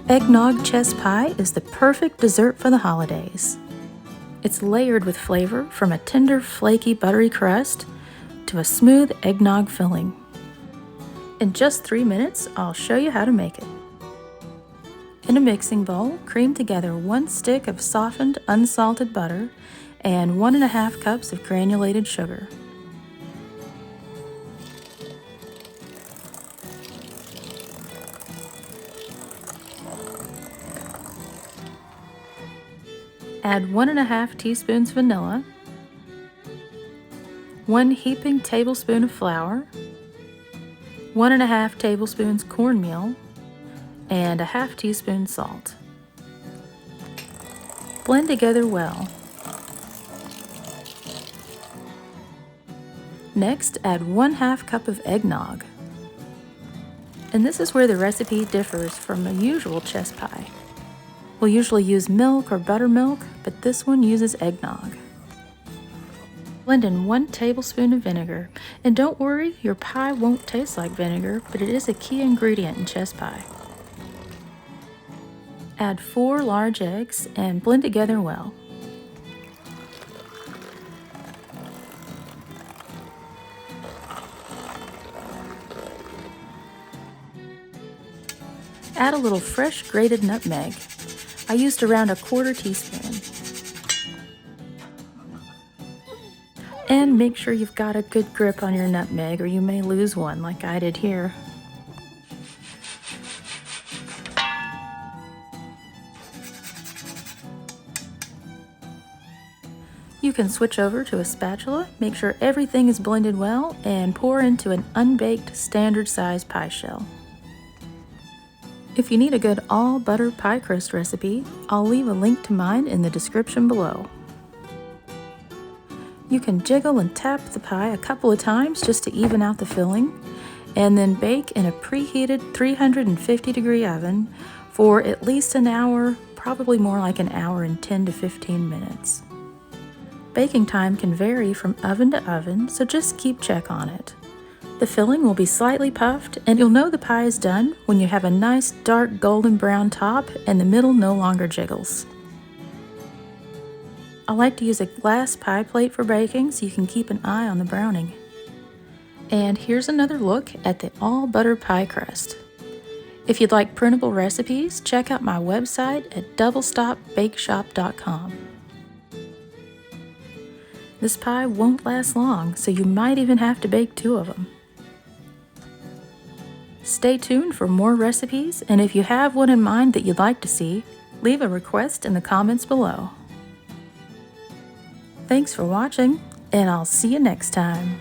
Eggnog Chess Pie is the perfect dessert for the holidays. It's layered with flavor from a tender, flaky, buttery crust to a smooth eggnog filling. In just 3 minutes, I'll show you how to make it. In a mixing bowl, cream together 1 stick of softened, unsalted butter and 1½ cups of granulated sugar. Add 1½ teaspoons vanilla, 1 heaping tablespoon of flour, 1½ tablespoons cornmeal, and a ½ teaspoon salt. Blend together well. Next, add 1/2 cup of eggnog. And this is where the recipe differs from a usual chess pie. We'll usually use milk or buttermilk, but this one uses eggnog. Blend in 1 tablespoon of vinegar, and don't worry, your pie won't taste like vinegar, but it is a key ingredient in chess pie. Add 4 large eggs and blend together well. Add a little fresh grated nutmeg. I used around 1/4 teaspoon. And make sure you've got a good grip on your nutmeg or you may lose one like I did here. You can switch over to a spatula, make sure everything is blended well, and pour into an unbaked standard size pie shell. If you need a good all butter pie crust recipe, I'll leave a link to mine in the description below. You can jiggle and tap the pie a couple of times just to even out the filling, and then bake in a preheated 350-degree oven for at least an hour, probably more like an hour and 10 to 15 minutes. Baking time can vary from oven to oven, so just keep check on it. The filling will be slightly puffed, and you'll know the pie is done when you have a nice dark golden brown top and the middle no longer jiggles. I like to use a glass pie plate for baking so you can keep an eye on the browning. And here's another look at the all butter pie crust. If you'd like printable recipes, check out my website at doublestopbakeshop.com. This pie won't last long, so you might even have to bake 2 of them. Stay tuned for more recipes, and if you have one in mind that you'd like to see, leave a request in the comments below. Thanks for watching, and I'll see you next time.